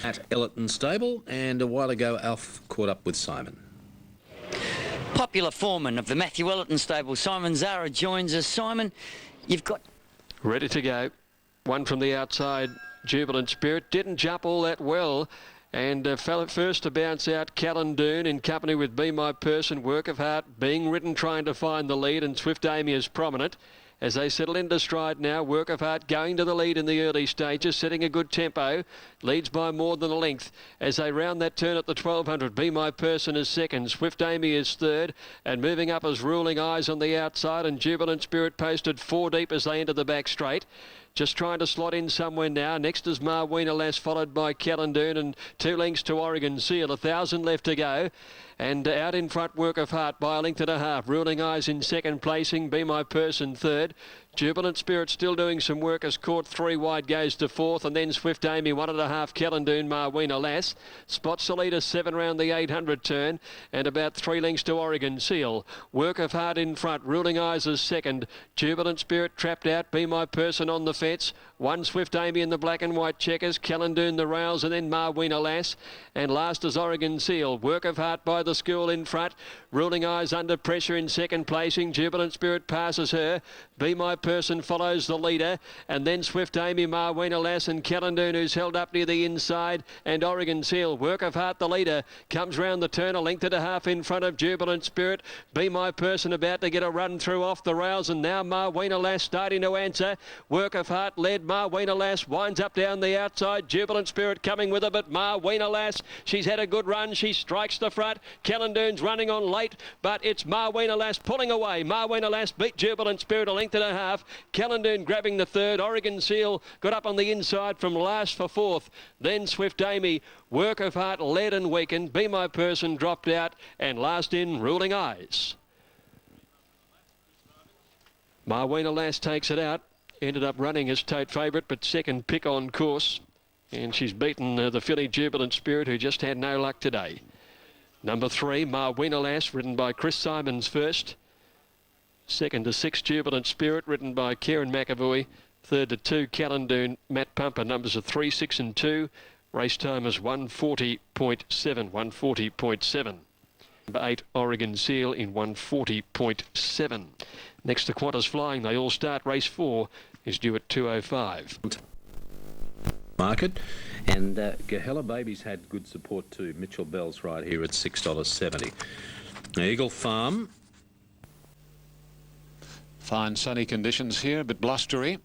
at Ellerton Stable, and a while ago Alf caught up with Simon. Popular foreman of the Matthew Ellerton Stable, Simon Zara, joins us. Simon, you've got... Ready to go. One from the outside, Jubilant Spirit. Didn't jump all that well. And fell first to bounce out, Callandoon in company with Be My Person, Work of Heart being ridden, trying to find the lead, and Swift Amy is prominent. As they settle into stride now, Work of Heart going to the lead in the early stages, setting a good tempo, leads by more than a length. As they round that turn at the 1200, Be My Person is second, Swift Amy is third, and moving up as Ruling Eyes on the outside, and Jubilant Spirit posted 4 deep as they enter the back straight. Just trying to slot in somewhere now. Next is Marweena Lass, followed by Callandoon, and 2 lengths to Oregon Seal. 1,000 left to go. And out in front, Work of Heart by a length and a half. Ruling Eyes in second placing. Be My Person third. Jubilant Spirit still doing some work as caught 3 wide, goes to fourth, and then Swift Amy 1.5, Callandoon, Marweena Lass. Spots the leader 7 round the 800 turn, and about 3 lengths to Oregon Seal. Work of Heart in front, Ruling Eyes is second. Jubilant Spirit trapped out, Be My Person on the fence. 1 Swift Amy in the black and white checkers, Callandoon the rails, and then Marweena Lass. And last is Oregon Seal. Work of Heart by the school in front. Ruling Eyes under pressure in second placing. Jubilant Spirit passes her. Be My Person follows the leader, and then Swift Amy, Marweena Lass, and Callandoon, who's held up near the inside, and Oregon Seal. Work of Heart, the leader, comes round the turn, a length and a half in front of Jubilant Spirit. Be My Person about to get a run through off the rails, and now Marweena Lass starting to answer. Work of Heart led, Marweena Lass winds up down the outside. Jubilant Spirit coming with her, but Marweena Lass, she's had a good run. She strikes the front. Callandoon's running on late, but it's Marweena Lass pulling away. Marweena Lass beat Jubilant Spirit a length and a half. Callandoon grabbing the third. Oregon Seal got up on the inside from last for fourth. Then Swift Amy. Work of Heart led and weakened. Be My Person dropped out, and last in Ruling Eyes. Marweena Lass takes it out. Ended up running as tote favourite, but second pick on course. And she's beaten the filly Jubilant Spirit, who just had no luck today. Number 3, Marweena Lass, ridden by Chris Simons first. Second to 6, Jubilant Spirit, ridden by Kieran McAvoy. Third to 2, Callandoon, Matt Pumper. Numbers are 3, 6 and 2. Race time is 140.7, 140.7. Number 8, Oregon Seal in 140.7. Next to Qantas Flying, they all start. Race 4 is due at 2:05. Market, and Gahella Baby's had good support too. Mitchell Bell's right here at $6.70. Eagle Farm. Fine sunny conditions here, a bit blustery.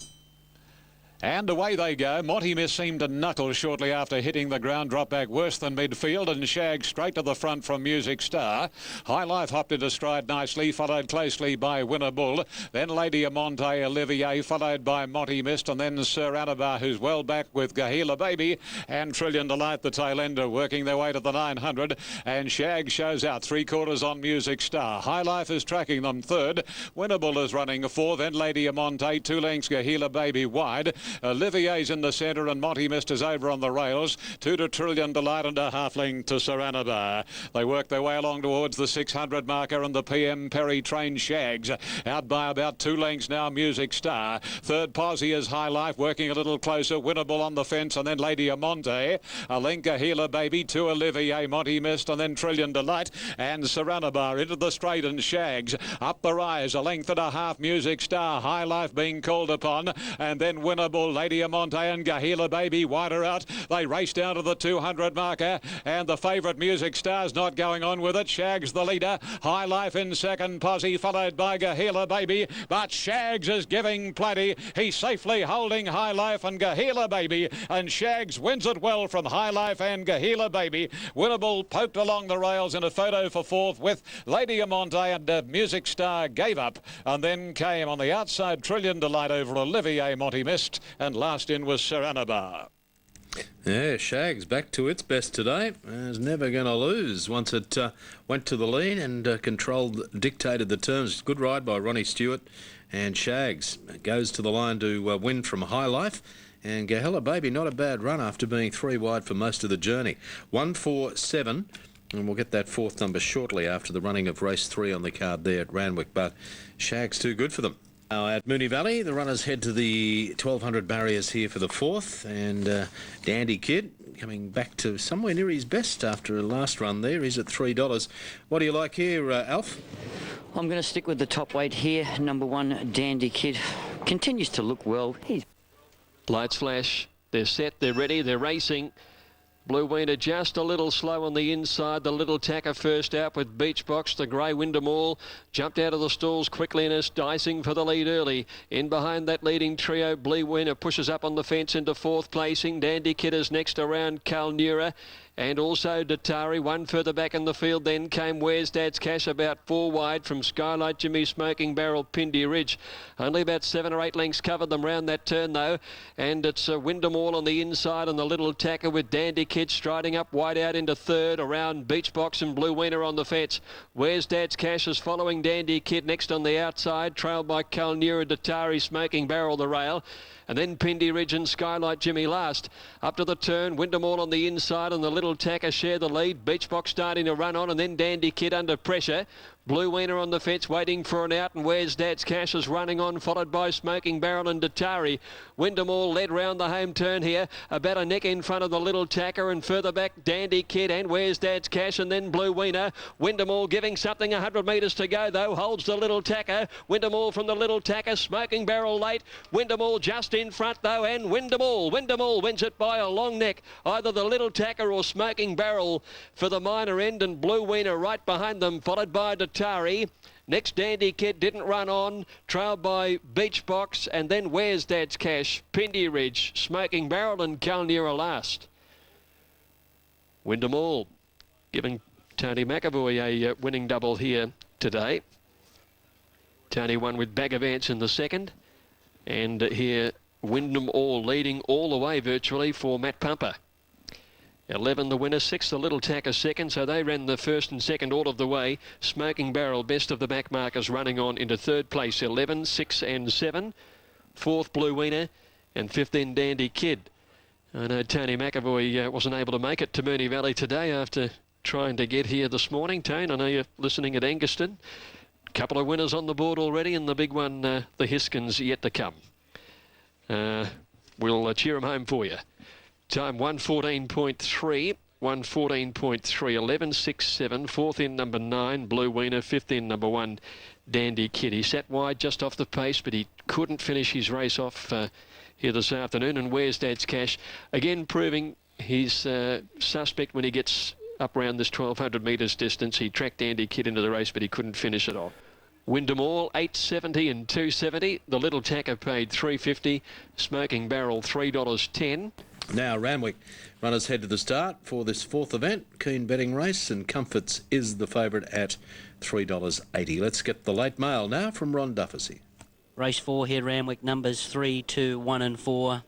And away they go. Monty Miss seemed to knuckle shortly after hitting the ground, drop back worse than midfield, and Shag straight to the front from Music Star. High Life hopped into stride nicely, followed closely by Winner Bull. Then Lady Amonte Olivier, followed by Monty Mist, and then Sir Anabar, who's well back with Gahila Baby, and Trillion Delight, the tail ender, working their way to the 900. And Shag shows out 3/4 on Music Star. High Life is tracking them third. Winner Bull is running 4, then Lady Amonte, 2 lengths Gahila Baby wide. Olivier's in the centre, and Monty Mist is over on the rails. 2 to Trillion Delight and a half length to Sir Anabar. They work their way along towards the 600 marker, and the PM Perry trained Shags out by about 2 lengths now. Music Star. Third posse is High Life, working a little closer. Winnable on the fence, and then Lady Amonte. A length Gahila Baby, 2 Olivier, Monty Mist, and then Trillion Delight, and Sir Anabar into the straight, and Shags up the rise, a length and a half. Music Star. High Life being called upon, and then Winnable, Lady Amonte and Gahila Baby wider out. They race down to the 200 marker, and the favourite Music Star's not going on with it. Shags the leader. High Life in second posse, followed by Gahila Baby, but Shags is giving plenty. He's safely holding High Life and Gahila Baby, and Shags wins it well from High Life and Gahila Baby. Winnable poked along the rails in a photo for fourth with Lady Amonte, and Music Star gave up, and then came on the outside Trillion Delight over Olivier, Monty Mist, and last in was Sir Anabar. Yeah, Shag's back to its best today. It's never going to lose once it went to the lead and dictated the terms. Good ride by Ronnie Stewart, and Shags goes to the line to win from High Life. And Gahella Baby, not a bad run after being 3 wide for most of the journey. 147, and we'll get that 4th number shortly after the running of race 3 on the card there at Randwick. But Shag's too good for them. Now at Moonee Valley, the runners head to the 1200 barriers here for the fourth, and Dandy Kid coming back to somewhere near his best after a last run there. He's at $3. What do you like here, Alf? I'm going to stick with the top weight here. Number 1, Dandy Kid. Continues to look well. He's Lights flash. They're set. They're ready. They're racing. Blue Wiener just a little slow on the inside. The Little Tacker first out with Beach Box. The grey Wyndham All jumped out of the stalls quickly and is dicing for the lead early. In behind that leading trio, Blue Wiener pushes up on the fence into fourth placing. Dandy Kid is next around Kalnura. And also Datari, one further back in the field. Then came Where's Dad's Cash, about 4 wide from Skylight Jimmy, Smoking Barrel, Pindy Ridge. Only about 7 or 8 lengths covered them round that turn though. And it's Wyndham All on the inside and the Little Tacker with Dandy Kid striding up wide out into third around Beach Box and Blue Wiener on the fence. Where's Dad's Cash is following Dandy Kid next on the outside, trailed by Kalnura, Datari, Smoking Barrel the rail. And then Pindy Ridge and Skylight Jimmy last. Up to the turn, Wyndham All on the inside and the Little Tacker share the lead. Beach Box starting to run on and then Dandy Kid under pressure. Blue Wiener on the fence waiting for an out and Where's Dad's Cash is running on, followed by Smoking Barrel and Datari. Wyndham All led round the home turn here, about a neck in front of the Little Tacker and further back Dandy Kid and Where's Dad's Cash and then Blue Wiener. Wyndham All giving something, 100 metres to go though, holds the Little Tacker. Wyndham All from the Little Tacker, Smoking Barrel late. Wyndham All just in front though and Wyndham All wins it by a long neck. Either the Little Tacker or Smoking Barrel for the minor end and Blue Wiener right behind them, followed by Datari. Next, Dandy Kid didn't run on, trailed by Beach Box, and then Where's Dad's Cash, Pindy Ridge, Smoking Barrel and Kalnura last. Wyndham All giving Tony McAvoy a winning double here today. Tony won with Bag of Ants in the second, and here Wyndham All leading all the way virtually for Matt Pumper. 11 the winner, 6 the Little Tacker second, so they ran the first and second all of the way. Smoking Barrel, best of the back markers, running on into third place, 11, 6 and 7. Fourth Blue Wiener and fifth then Dandy Kid. I know Tony McAvoy wasn't able to make it to Moonee Valley today after trying to get here this morning. Tone, I know you're listening at Angaston. Couple of winners on the board already, and the big one, the Hiskins, yet to come. We'll cheer them home for you. Time 1:14.3, 1:14.3, 11, 6, 7. Fourth in number 9, Blue Wiener. Fifth in number 1, Dandy Kid. He sat wide just off the pace, but he couldn't finish his race off here this afternoon. And Where's Dad's Cash? Again, proving he's suspect when he gets up around this 1,200 metres distance. He tracked Dandy Kid into the race, but he couldn't finish it off. Wyndham All, 870 and 270. The Little Tacker paid $3.50. Smoking Barrel, $3.10. Now, Randwick runners head to the start for this fourth event. Keen betting race, and Comforts is the favourite at $3.80. Let's get the late mail now from Ron Dufficy. Race 4 here, Randwick, numbers 3, 2, 1 and 4.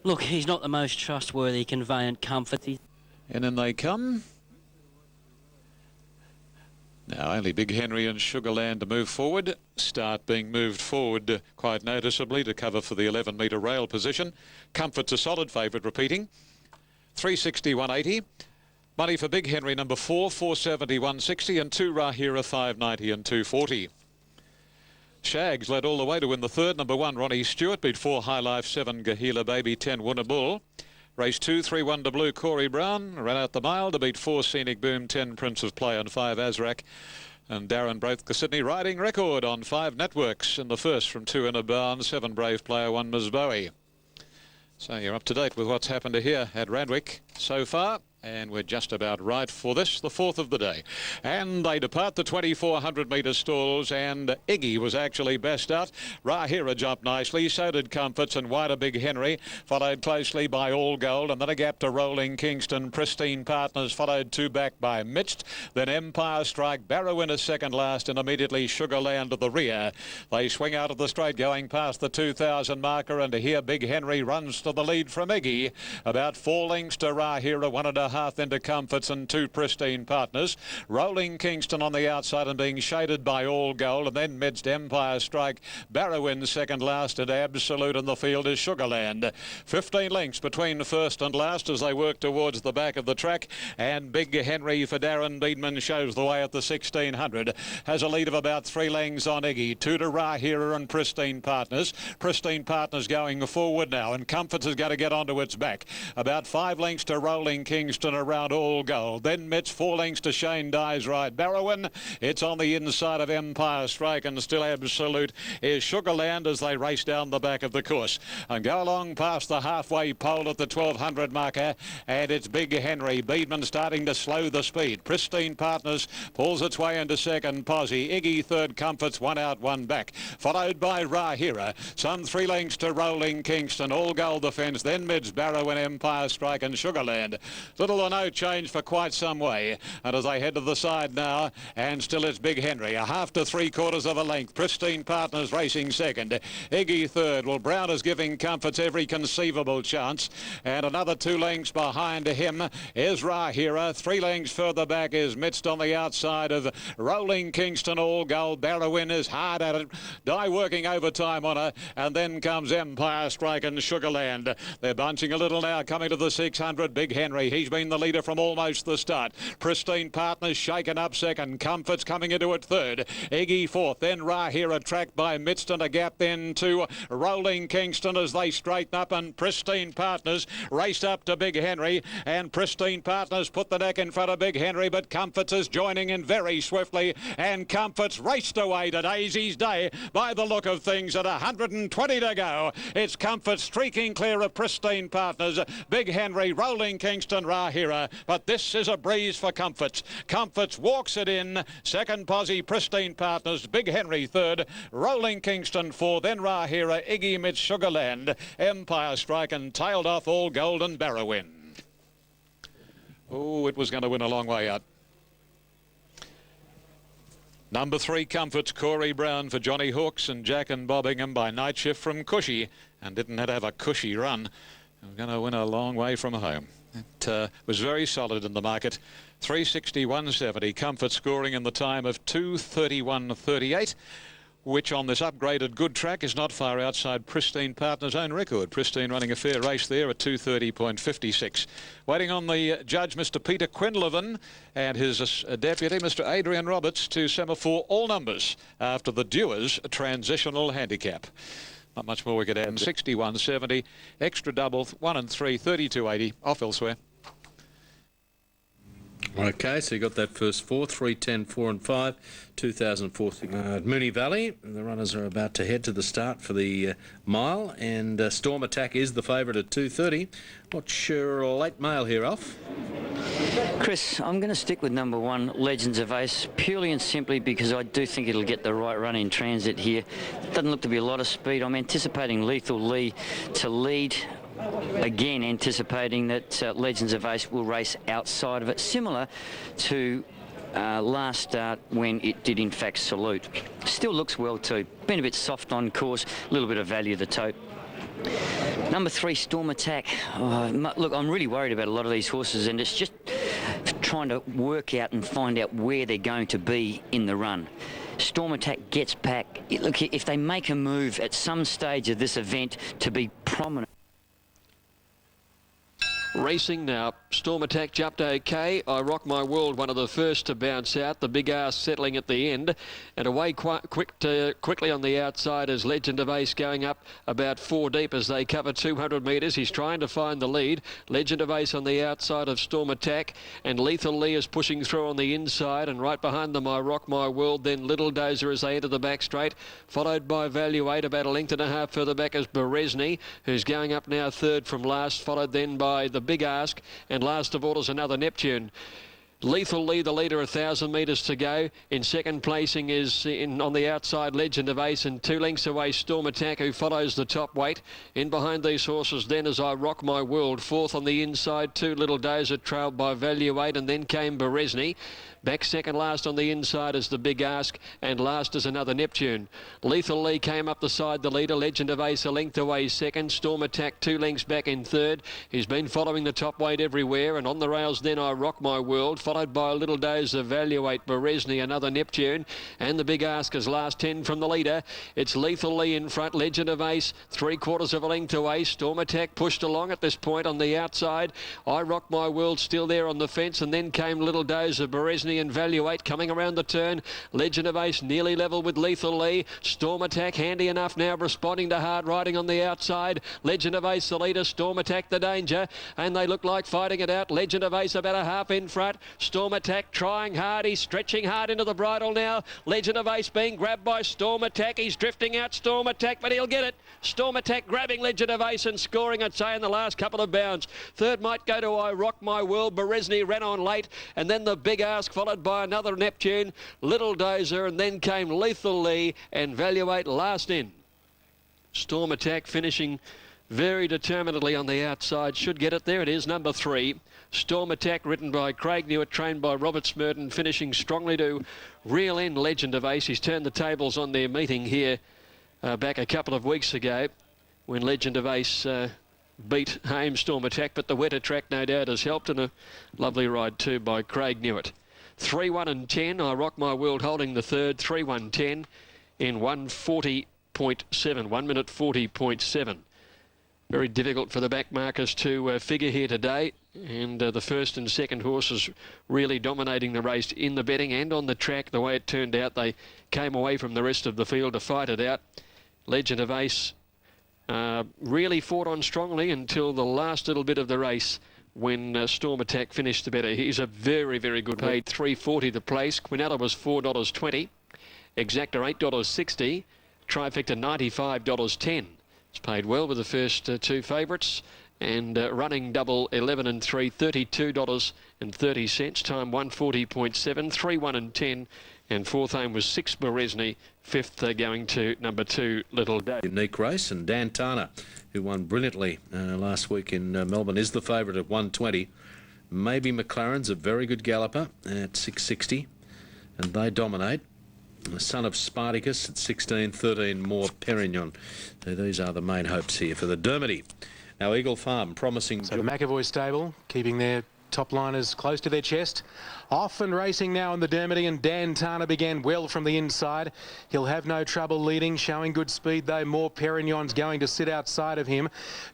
Look, he's not the most trustworthy conveyant, Comfort. And in they come. Now only Big Henry and Sugarland to move forward. Start being moved forward quite noticeably to cover for the 11-metre rail position. Comfort's a solid favourite repeating. 360, 180. Money for Big Henry number 4, 470, 160 and 2 Rahira 590 and 240. Shags led all the way to win the third. Number 1 Ronnie Stewart beat 4 High Life, 7 Gahila Baby, 10 Woonabull. Race 2, 3 Wonder Blue, Corey Brown ran out the mile to beat 4 Scenic Boom, 10 Prince of Play and 5 Azrak. And Darren broke the Sydney riding record on 5 networks in the first from 2 Inner Bound, 7 Brave Player, 1 Ms Bowie. So you're up to date with what's happened here at Randwick so far. And we're just about right for this, the fourth of the day. And they depart the 2,400-metre stalls, and Iggy was actually best out. Rahira jumped nicely, so did Comforts and Wider Big Henry, followed closely by All Gold, and then a gap to Rolling Kingston. Pristine Partners followed 2 back by Mitched. Then Empire Strike, Barrow in a second last, and immediately Sugarland at the rear. They swing out of the straight going past the 2,000 marker, and here Big Henry runs to the lead from Iggy. About 4 lengths to Rahira, 1.5 half then to Comforts and 2 Pristine Partners. Rolling Kingston on the outside and being shaded by All Gold, and then midst Empire Strike. Barrowin second last at Absolute, and the field is Sugarland. 15 lengths between first and last as they work towards the back of the track, and Big Henry for Darren Beedman shows the way at the 1600. Has a lead of about 3 lengths on Iggy. 2 to Rahira and Pristine Partners. Pristine Partners going forward now, and Comforts is going to get onto its back. About 5 lengths to Rolling Kingston around All Gold. Then Metz 4 lengths to Shane Dye's Right. Barrowin, it's on the inside of Empire Strike, and still Absolute is Sugarland as they race down the back of the course and go along past the halfway pole at the 1200 marker, and it's Big Henry. Beedman starting to slow the speed. Pristine Partners pulls its way into second. Posse. Iggy third. Comforts 1 out 1 back, followed by Rahira. Some 3 lengths to Rolling Kingston. All Gold the fence, then Mids, Barrow and Empire Strike and Sugarland. Little or no change for quite some way, and as they head to the side now, and still it's Big Henry, a half to 3/4 of a length. Pristine Partners racing second. Iggy third. Well, Brown is giving Comforts every conceivable chance, and another 2 lengths behind him is Rahira. 3 lengths further back is Midst on the outside of Rolling Kingston. All Gold. Barrowin is hard at it. Dye working overtime on her, and then comes Empire Strike and Sugarland. They're bunching a little now, coming to the 600. Big Henry, he's been the leader from almost the start. Pristine Partners shaken up second. Comforts coming into it third. Iggy fourth. Then Rahira tracked by Midst, and a gap then to Rolling Kingston as they straighten up, and Pristine Partners raced up to Big Henry, and Pristine Partners put the neck in front of Big Henry, but Comforts is joining in very swiftly, and Comforts raced away to Daisy's Day by the look of things at 120 to go. It's Comforts streaking clear of Pristine Partners, Big Henry, Rolling Kingston, Rahira, but this is a breeze for Comforts. Comforts walks it in. Second Posse, Pristine Partners, Big Henry third, Rolling Kingston four, then Rahira, Iggy Mitch, Sugarland, Empire Strike, and tailed off All Golden Barrowin. Oh, it was going to win a long way out. Number 3, Comforts, Corey Brown for Johnny Hawks, and Jack and Bobbingham by Night Shift from Cushy, and didn't have a cushy run. We're going to win a long way from home. It was very solid in the market. 361.70. Comfort scoring in the time of 2:31.38, which on this upgraded good track is not far outside Pristine Partners' own record. Pristine running a fair race there at 2:30.56. Waiting on the judge, Mr. Peter Quinlivan, and his deputy, Mr. Adrian Roberts, to semaphore all numbers after the Dewars transitional handicap. Not much more we could add. 61.70, extra double, 1 and 3, 32.80, off elsewhere. Okay, so you got that first 4, 3, 10, 4 and 5, 2004 at Moonee Valley. The runners are about to head to the start for the mile, and Storm Attack is the favourite at 2:30. What's your late mail here, Alf? Chris, I'm going to stick with number 1, Legends of Ace, purely and simply because I do think it'll get the right run in transit here. Doesn't look to be a lot of speed. I'm anticipating Lethal Lee to lead. Again, anticipating that Legends of Ace will race outside of it, similar to last start when it did in fact salute. Still looks well too. Been a bit soft on course, a little bit of value the tote. Number 3, Storm Attack. Look, I'm really worried about a lot of these horses, and it's just trying to work out and find out where they're going to be in the run. Storm Attack gets back. Look, if they make a move at some stage of this event to be prominent. Racing now. Storm Attack jumped okay. I Rock My World, one of the first to bounce out. The big ass settling at the end. And away quickly on the outside is Legend of Ace going up about 4 deep as they cover 200 metres. He's trying to find the lead. Legend of Ace on the outside of Storm Attack. And Lethal Lee is pushing through on the inside. And right behind them, I Rock My World. Then Little Dozer as they enter the back straight. Followed by Value 8, about a length and a half further back is Beresny, who's going up now third from last. Followed then by the Big Ask, and last of all is another Neptune. Lethal Lee, the leader, 1,000 metres to go. In second placing is on the outside Legend of Ace, and 2 lengths away Storm Attack, who follows the top weight. In behind these horses then as I Rock My World. Fourth on the inside, 2 Little Dozer, trailed by Value 8, and then came Beresney. Back second last on the inside is the Big Ask, and last is Another Neptune. Lethal Lee came up the side, the leader. Legend of Ace a length away second. Storm Attack 2 lengths back in third. He's been following the top weight everywhere, and on the rails then I Rock My World, followed by a Little Dozer, Evaluate, Beresney, Another Neptune, and the Big Ask is last 10 from the leader. It's Lethal Lee in front, Legend of Ace 3/4 of a length away. Storm Attack pushed along at this point on the outside. I Rock My World still there on the fence, and then came Little Dozer, Beresney and Value 8 coming around the turn. Legend of Ace nearly level with Lethal Lee. Storm Attack handy enough now, responding to hard riding on the outside. Legend of Ace the leader, Storm Attack the danger, and they look like fighting it out. Legend of Ace about a half in front. Storm Attack trying hard, he's stretching hard into the bridle now. Legend of Ace being grabbed by Storm Attack. He's drifting out Storm Attack, but he'll get it. Storm Attack grabbing Legend of Ace and scoring, I'd say, in the last couple of bounds. Third might go to I Rock My World. Beresney ran on late, and then the Big Ask followed by Another Neptune, Little Dozer, and then came Lethal Lee and Value 8 last in. Storm Attack finishing very determinedly on the outside. Should get it. There it is, number 3. Storm Attack, ridden by Craig Newitt, trained by Robert Smurton, finishing strongly to reel in Legend of Ace. He's turned the tables on their meeting here back a couple of weeks ago when Legend of Ace beat home Storm Attack, but the wetter track no doubt has helped, and a lovely ride too by Craig Newitt. 3, 1 and 10. I Rock My World holding the third. 3, 1, 10 in 1:40.7. 1 minute 40.7. Very difficult for the back markers to figure here today, and the first and second horses really dominating the race in the betting and on the track. The way it turned out, they came away from the rest of the field to fight it out. Legend of Ace really fought on strongly until the last little bit of the race, when Storm Attack finished the better. He's a very, very good paid. $3.40 the place. Quinella was $4.20. Exacta $8.60. Trifecta $95.10. It's paid well with the first 2 favourites, and running double 11 and 3, $32.30. Time 1:40.7. 3, 1 and 10, and fourth home was 6 Beresney. Fifth going to number 2 Little Day. Unique race, and Dan Turner, who won brilliantly last week in Melbourne, is the favourite at 120. Maybe McLaren's a very good galloper at 660, and they dominate. The Son of Spartacus at 16, 13 more Perignon. So these are the main hopes here for the Dermody. Now Eagle Farm promising. So the McAvoy stable keeping their top liners close to their chest. Off and racing now in the Dermody, and Dan Turner began well from the inside. He'll have no trouble leading, showing good speed though. More Perignon's going to sit outside of him.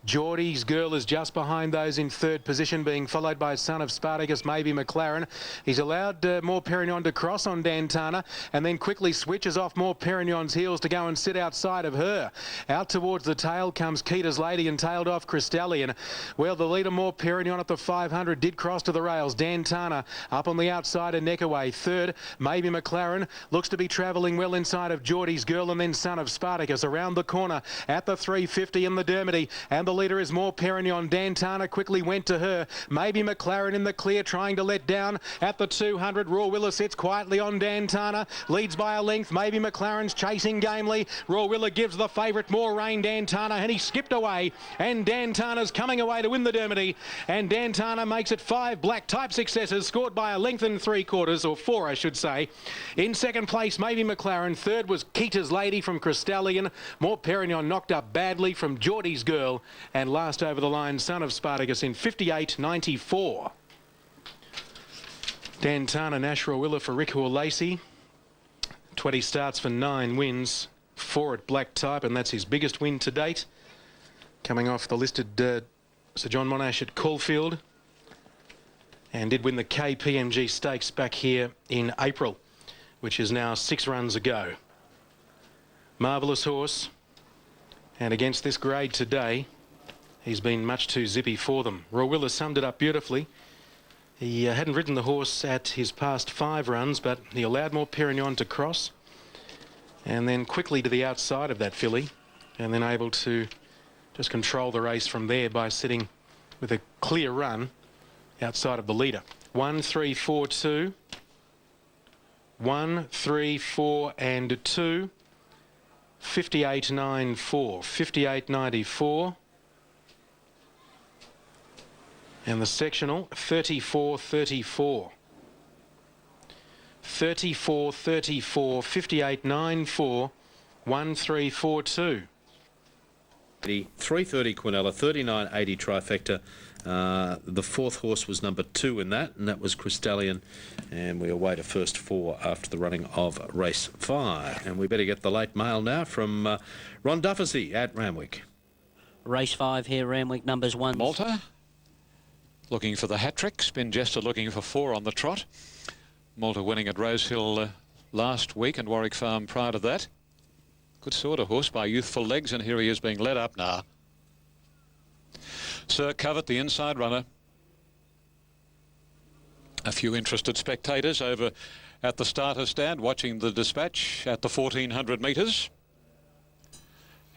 Geordie's Girl is just behind those in third position, being followed by Son of Spartacus, maybe McLaren. He's allowed More Perignon to cross on Dan Turner, and then quickly switches off More Perignon's heels to go and sit outside of her. Out towards the tail comes Keita's Lady, and tailed off Crystallian. Well, the leader More Perignon at the 500 did cross to the rails. Dan Turner up on the outside and neck away. Third, maybe McLaren, looks to be travelling well inside of Geordie's Girl, and then Son of Spartacus around the corner at the 350 in the Dermody, and the leader is More Perignon. Dan Turner quickly went to her. Maybe McLaren in the clear, trying to let down at the 200. Raw Willa sits quietly on Dan Turner, leads by a length. Maybe McLaren's chasing gamely. Raw Willa gives the favourite more rain, Dan Turner, and he skipped away, and Dan Turner's coming away to win the Dermody, and Dan Turner makes it 5 black type successes, scored by a length and 3/4, or 4 I should say. In second place, maybe McLaren. Third was Keita's Lady from Crystallian. More Perignon knocked up badly from Geordie's Girl, and last over the line, Son of Spartacus in 58.94. Dan Turner, Nash Rawilla for Rick Lacey. 20 starts for 9 wins, 4 at black type, and that's his biggest win to date. Coming off the listed Sir John Monash at Caulfield, and did win the KPMG Stakes back here in April, which is now 6 runs ago. Marvellous horse, and against this grade today, he's been much too zippy for them. Rawilla summed it up beautifully. He hadn't ridden the horse at his past 5 runs, but he allowed More Perignon to cross, and then quickly to the outside of that filly, and then able to just control the race from there by sitting with a clear run outside of the leader. 1, 3, 4, 2. 1, 3, 4 and 2. 58.94. 58.94. And the sectional 34.34. 34.34. 58.94. 1, 3, 4, 2. 330 Quinella, 39.80 trifecta. The fourth horse was number 2 in that, and that was Crystallian. And we await a first 4 after the running of race 5. And we better get the late mail now from Ron Dufficy at Randwick. Race 5 here, Randwick, numbers 1. Malta looking for the hat-trick. Spin Jester looking for 4 on the trot. Malta winning at Rosehill last week and Warwick Farm prior to that. Good sort of horse by Youthful Legs, and here he is being led up now. Sir Covert, the inside runner. A few interested spectators over at the starter stand watching the dispatch at the 1400 metres.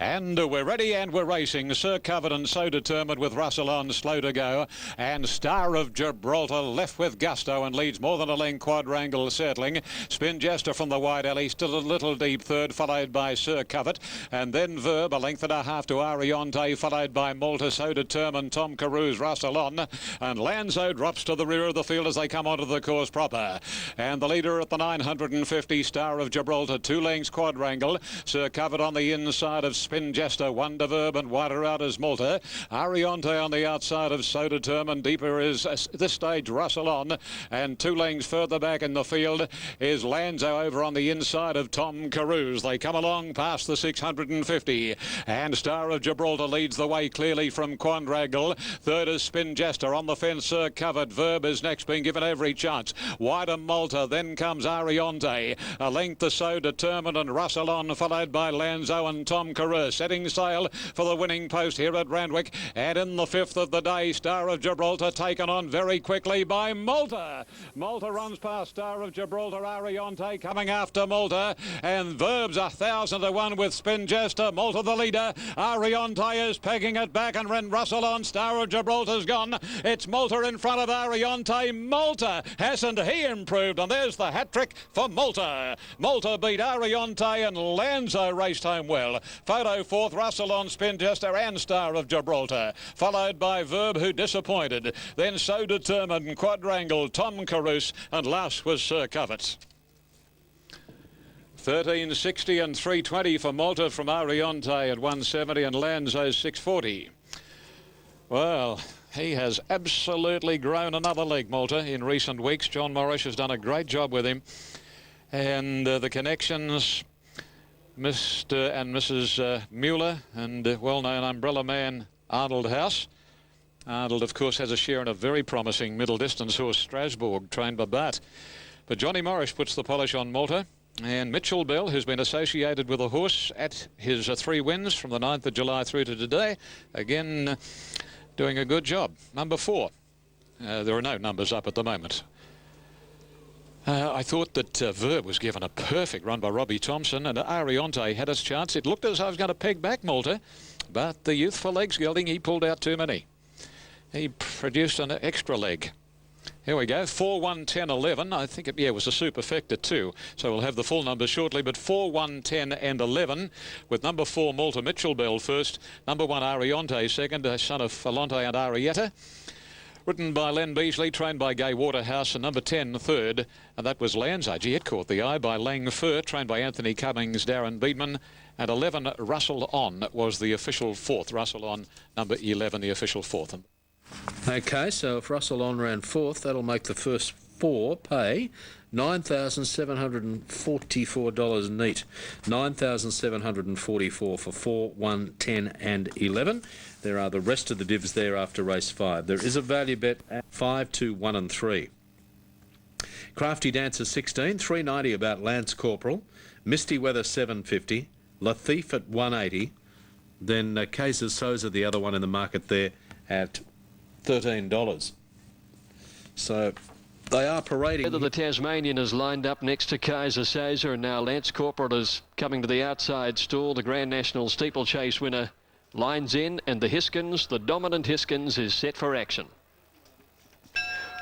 And we're ready and we're racing. Sir Covert and So Determined with Russell on, slow to go. And Star of Gibraltar left with gusto and leads more than a length. Quadrangle settling. Spin Jester from the wide alley, still a little deep third, followed by Sir Covert. And then Verb, a length and a half to Ariante, followed by Malta, So Determined, Tom Carews, Russell on. And Lanzo drops to the rear of the field as they come onto the course proper. And the leader at the 950, Star of Gibraltar, 2 lengths Quadrangle. Sir Covert on the inside of Spin Jester, Wonder Verb, and wider out is Malta. Ariante on the outside of So Determined. Deeper is this stage Russell on, and 2 lengths further back in the field is Lanzo over on the inside of Tom Carews. They come along past the 650, and Star of Gibraltar leads the way clearly from Quadrangle. Third is Spin Jester on the fence. Sir Covert. Verb is next, being given every chance. Wider Malta, then comes Ariante. A length to So Determined and Russell on, followed by Lanzo and Tom Carews. Setting sail for the winning post here at Randwick. And in the 5th of the day, Star of Gibraltar taken on very quickly by Malta. Malta runs past Star of Gibraltar. Ariante coming after Malta. And Verb's 1,000 to 1 with Spin Jester. Malta the leader. Ariante is pegging it back, and when Russell on, Star of Gibraltar's gone. It's Malta in front of Ariante. Malta, hasn't he improved? And there's the hat-trick for Malta. Malta beat Ariante, and Lanzo raced home well. Photo 4th, Russell on, Spin Jester and Star of Gibraltar, followed by Verb, who disappointed. Then So Determined, Quadrangle, Tom Carews, and last was Sir Covert. 13.60 and 3.20 for Malta from Ariante at 170 and Lanzo 6.40. Well, he has absolutely grown another leg, Malta, in recent weeks. John Morris has done a great job with him. And the connections, Mr. and Mrs. Mueller, and well-known umbrella man Arnold House. Arnold, of course, has a share in a very promising middle-distance horse, Strasbourg, trained by Bart. But Johnny Morris puts the polish on Malta. And Mitchell Bell, who's been associated with a horse at his 3 wins from the 9th of July through to today, again doing a good job. Number 4. There are no numbers up at the moment. I thought that Verb was given a perfect run by Robbie Thompson, and Ariante had his chance. It looked as though I was going to peg back Malta, but the Youthful Legs gelding, he pulled out too many. He produced an extra leg. Here we go, 4, 1, 10, 11. I think it was a superfecta too, so we'll have the full numbers shortly, but 4, 1, 10 and 11, with number 4 Malta Mitchell Bell first, number 1 Ariante second, son of Falante and Arietta. Ridden by Len Beasley, trained by Gay Waterhouse, and number 10 third, and that was Lanzo. Gee, it caught the eye by Lang Fur, trained by Anthony Cummings, Darren Beedman, and 11 Russell On was the official 4th. Russell On, number 11, the official 4th. Okay, so if Russell On ran 4th, that'll make the first 4 pay $9,744 neat. $9,744 for 4, 1, 10 and 11. There are the rest of the divs there after race 5. There is a value bet at 5, 2, 1 and 3. Crafty Dancer 16, 390 about Lance Corporal. Misty Weather 750. Latif at 180. Then Kaiser Sosa, the other one in the market there, at $13. So they are parading. Whether the Tasmanian is lined up next to Kaiser Sosa, and now Lance Corporate is coming to the outside stall. The Grand National Steeplechase winner lines in, and the Hiskins, the dominant Hiskins, is set for action.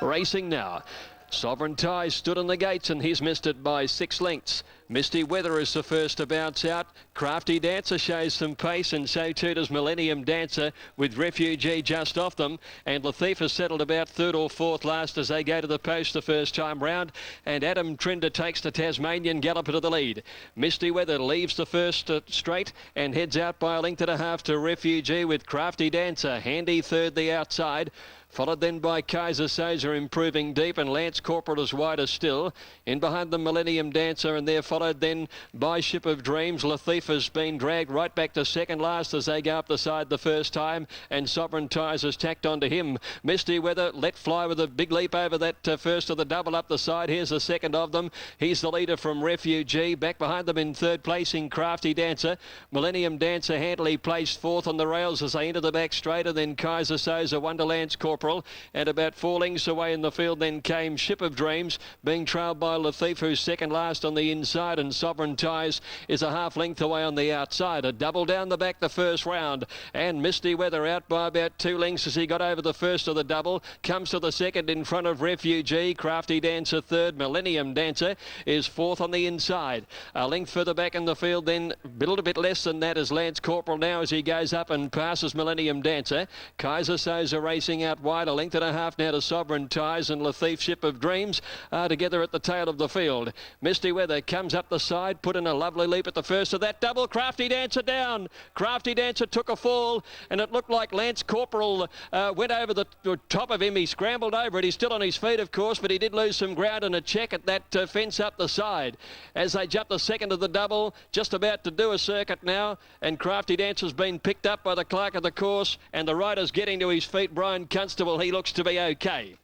Racing now. Sovereign Ties stood on the gates and he's missed it by 6 lengths. Misty Weather is the first to bounce out. Crafty Dancer shows some pace, and so too does Millennium Dancer, with Refugee just off them. And Latif has settled about 3rd or 4th last as they go to the post the first time round. And Adam Trinder takes the Tasmanian Galloper to the lead. Misty Weather leaves the first straight and heads out by a length and a half to Refugee, with Crafty Dancer handy 3rd the outside. Followed then by Kaiser Soza improving deep, and Lance Corporal as wide as still. In behind the Millennium Dancer, and they're followed then by Ship of Dreams. Latif has been dragged right back to 2nd last as they go up the side the first time, and Sovereign Ties has tacked onto him. Misty Weather let fly with a big leap over that first of the double up the side. Here's the second of them. He's the leader from Refugee. Back behind them in 3rd placing Crafty Dancer. Millennium Dancer handily placed 4th on the rails as they enter the back straight, and then Kaiser Soza, Wonderland's Corporal. And about 4 lengths away in the field then came Ship of Dreams, being trailed by Latif, who's 2nd last on the inside, and Sovereign Ties is a half length away on the outside. A double down the back the first round, and Misty Weather out by about 2 lengths as he got over the first of the double. Comes to the second in front of Refugee. Crafty Dancer 3rd. Millennium Dancer is 4th on the inside. A length further back in the field then, a little bit less than that, as Lance Corporal now as he goes up and passes Millennium Dancer. Kaiser Soza racing out wide, a length and a half now to Sovereign Ties, and Latif Ship of Dreams are together at the tail of the field. Misty Weather comes up the side, put in a lovely leap at the first of that double. Crafty Dancer down. Crafty Dancer took a fall, and it looked like Lance Corporal went over the top of him. He scrambled over it. He's still on his feet, of course, but he did lose some ground in a check at that fence up the side. As they jump the second of the double, just about to do a circuit now, and Crafty Dancer's been picked up by the clerk of the course, and the rider's getting to his feet, Brian Constable. He looks to be okay.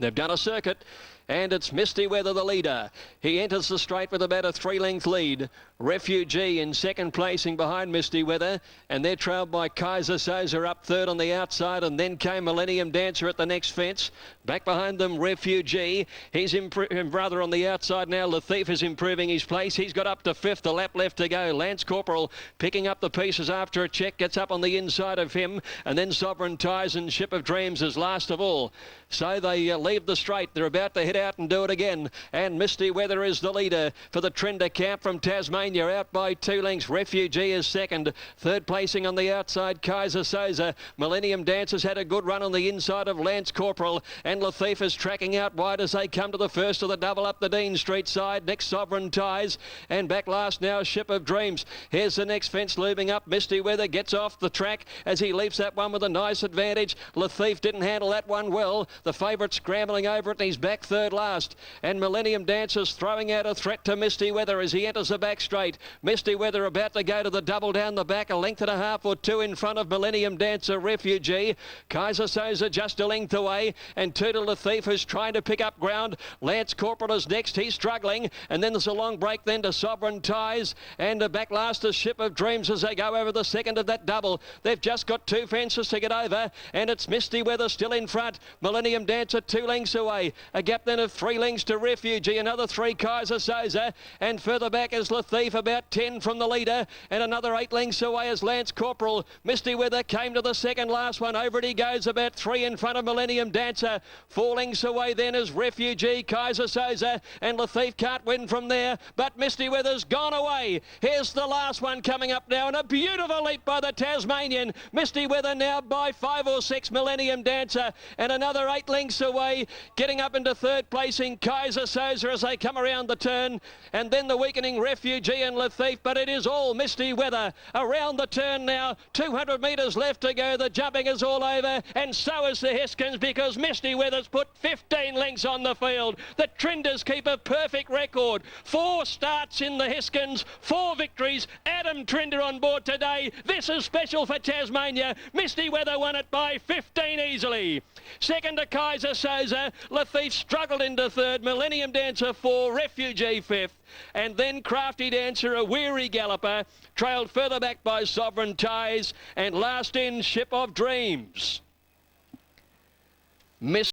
They've done a circuit, and it's Misty Weather the leader. He enters the straight with about a 3-length lead. Refugee in 2nd placing behind Misty Weather, and they're trailed by Kaiser Soza up 3rd on the outside, and then came Millennium Dancer at the next fence. Back behind them, Refugee. He's rather on the outside now. Latif is improving his place. He's got up to 5th, a lap left to go. Lance Corporal picking up the pieces after a check, gets up on the inside of him, and then Sovereign Ties and Ship of Dreams is last of all. So they leave the straight. They're about to head out and do it again, and Misty Weather is the leader for the Trinder camp from Tasmania, out by 2 lengths. Refugee is 2nd. 3rd placing on the outside, Kaiser Soza. Millennium Dancer's had a good run on the inside of Lance Corporal, and Latif is tracking out wide as they come to the first of the double up the Dean Street side. Next, Sovereign Ties, and back last now, Ship of Dreams. Here's the next fence looming up. Misty Weather gets off the track as he leaps that one with a nice advantage. Latif didn't handle that one well. The favourite scrambling over it, and he's back 3rd last. And Millennium Dancer's throwing out a threat to Misty Weather as he enters the back straight. Misty Weather about to go to the double down the back, a length and a half or 2 in front of Millennium Dancer. Refugee. Kaiser Soza just a length away, and Toodle Latif who's trying to pick up ground. Lance Corporal is next. He's struggling, and then there's a long break then to Sovereign Ties, and back last is Ship of Dreams as they go over the second of that double. They've just got 2 fences to get over, and it's Misty Weather still in front. Millennium Dancer 2 lengths away. A gap then of 3 lengths to Refugee, another 3 Kaiser Soza, and further back is Latif about 10 from the leader, and another 8 lengths away is Lance Corporal. Misty Weather came to the second last one. Over it he goes, about 3 in front of Millennium Dancer. 4 lengths away then is Refugee, Kaiser Soza, and Latif can't win from there, but Misty Weather's gone away. Here's the last one coming up now, and a beautiful leap by the Tasmanian. Misty Weather now by 5 or 6 Millennium Dancer, and another 8 lengths away, getting up into 3rd placing Kaiser Soza as they come around the turn, and then the weakening Refugee and Latif, but it is all Misty Weather around the turn now. 200 metres left to go. The jumping is all over, and so is the Hiskins, because Misty Weather's put 15 lengths on the field. The Trinders keep a perfect record. 4 starts in the Hiskins, 4 victories. Adam Trinder on board today. This is special for Tasmania. Misty Weather won it by 15 easily. Second to Kaiser Soza. Latif struggled into 3rd. Millennium Dancer 4. Refugee 5th. And then Crafty Dancer, a weary galloper, trailed further back by Sovereign Ties, and last in Ship of Dreams. Miss